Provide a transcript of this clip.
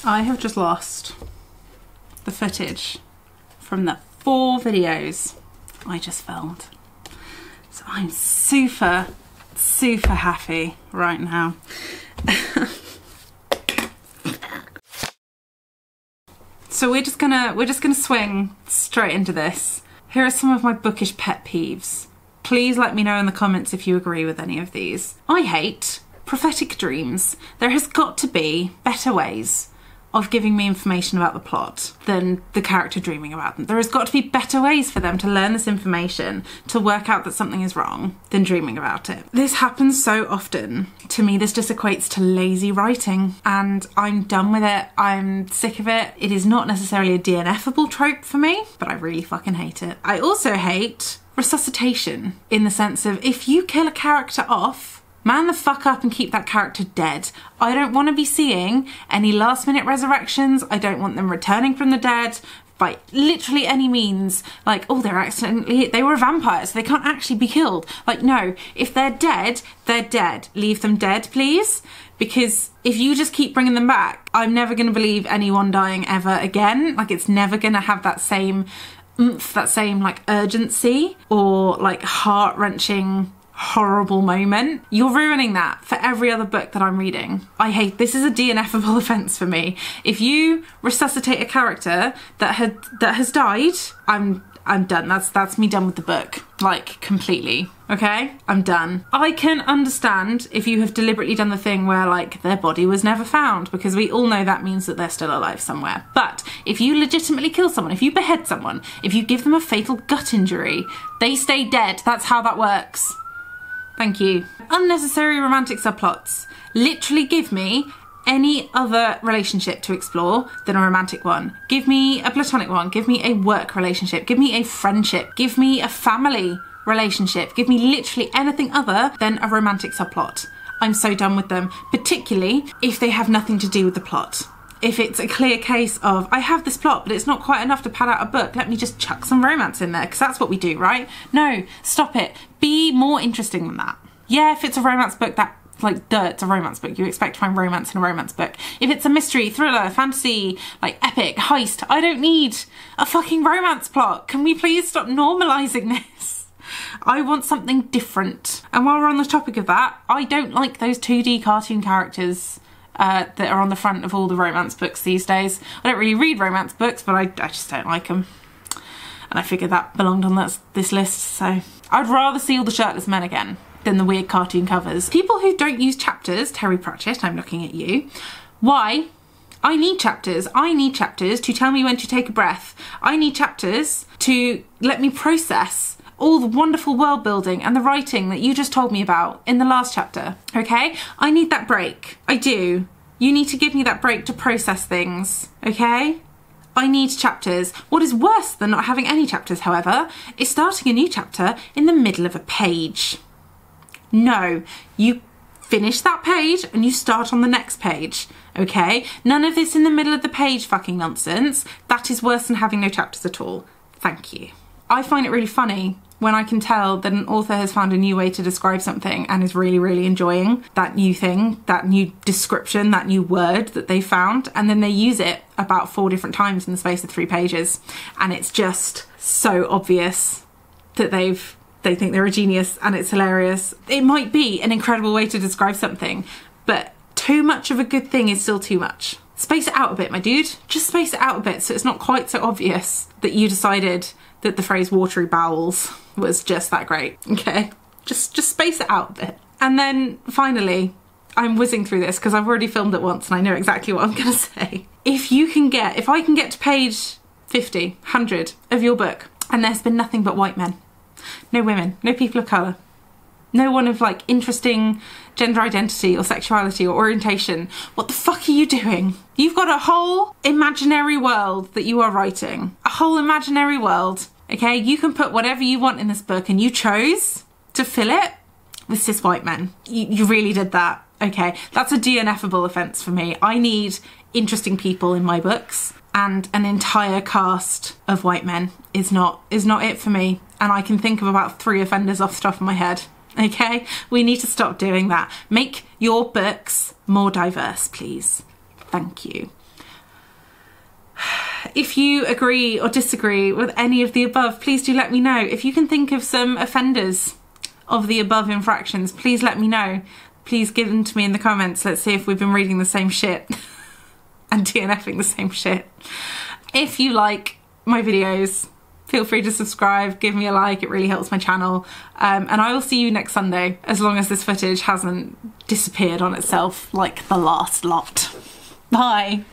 I have just lost the footage from the 4 videos I just filmed. So I'm super, super happy right now. So we're just gonna swing straight into this. Here are some of my bookish pet peeves. Please let me know in the comments if you agree with any of these. I hate prophetic dreams. There has got to be better ways of giving me information about the plot than the character dreaming about them. There has got to be better ways for them to learn this information, to work out that something is wrong, than dreaming about it. This happens so often. To me, this just equates to lazy writing, and I'm done with it. I'm sick of it. It is not necessarily a DNF-able trope for me, but I really fucking hate it. I also hate resuscitation, in the sense of, if you kill a character off, man the fuck up and keep that character dead. I don't want to be seeing any last minute resurrections. I don't want them returning from the dead by literally any means. Like, oh, they were vampires, they can't actually be killed. Like, no, if they're dead, they're dead. Leave them dead, please. Because if you just keep bringing them back, I'm never going to believe anyone dying ever again. Like, it's never going to have that same oomph, that same like urgency or like heart-wrenching horrible moment. You're ruining that for every other book that I'm reading. I hate this. Is a DNF-able offence for me. If you resuscitate a character that has died, I'm done. That's me done with the book, like, completely. Okay, I'm done. I can understand if you have deliberately done the thing where like their body was never found, because we all know that means that they're still alive somewhere. But if you legitimately kill someone, if you behead someone, if you give them a fatal gut injury, they stay dead. That's how that works. Thank you. Unnecessary romantic subplots. Literally give me any other relationship to explore than a romantic one. Give me a platonic one. Give me a work relationship. Give me a friendship. Give me a family relationship. Give me literally anything other than a romantic subplot. I'm so done with them, particularly if they have nothing to do with the plot. If it's a clear case of, I have this plot, but it's not quite enough to pad out a book, let me just chuck some romance in there, because that's what we do, right? No, stop it. Be more interesting than that. Yeah, if it's a romance book, it's a romance book. You expect to find romance in a romance book. If it's a mystery, thriller, fantasy, like epic, heist, I don't need a fucking romance plot. Can we please stop normalising this? I want something different. And while we're on the topic of that, I don't like those 2D cartoon characters that are on the front of all the romance books these days. I don't really read romance books, but I just don't like them. And I figured that belonged on this list, so I'd rather see all the shirtless men again than the weird cartoon covers. People who don't use chapters, Terry Pratchett, I'm looking at you. Why? I need chapters. I need chapters to tell me when to take a breath. I need chapters to let me process all the wonderful world building and the writing that you just told me about in the last chapter, okay? I need that break. I do. You need to give me that break to process things, okay? I need chapters. What is worse than not having any chapters, however, is starting a new chapter in the middle of a page. No, you finish that page and you start on the next page, okay? None of this in the middle of the page fucking nonsense. That is worse than having no chapters at all. Thank you. I find it really funny when I can tell that an author has found a new way to describe something and is really, really enjoying that new thing, that new description, that new word that they found, and then they use it about 4 different times in the space of 3 pages. And it's just so obvious that they think they're a genius and it's hilarious. It might be an incredible way to describe something, but too much of a good thing is still too much. Space it out a bit, my dude. Just space it out a bit so it's not quite so obvious that you decided that the phrase watery bowels was just that great, okay? Just space it out a bit. And then finally, I'm whizzing through this because I've already filmed it once and I know exactly what I'm gonna say. If I can get to page 50, 100 of your book and there's been nothing but white men, no women, no people of colour, no one of like interesting gender identity or sexuality or orientation, what the fuck are you doing? You've got a whole imaginary world that you are writing. A whole imaginary world, okay? You can put whatever you want in this book and you chose to fill it with cis white men. You really did that, okay? That's a DNF-able offence for me. I need interesting people in my books, and an entire cast of white men is not it for me. And I can think of about 3 offenders off the top of my head. Okay, we need to stop doing that. Make your books more diverse, please. Thank you. If you agree or disagree with any of the above, please do let me know. If you can think of some offenders of the above infractions, please let me know. Please give them to me in the comments. Let's see if we've been reading the same shit and DNFing the same shit. If you like my videos, feel free to subscribe, give me a like, it really helps my channel. And I will see you next Sunday, as long as this footage hasn't disappeared on itself like the last lot. Bye.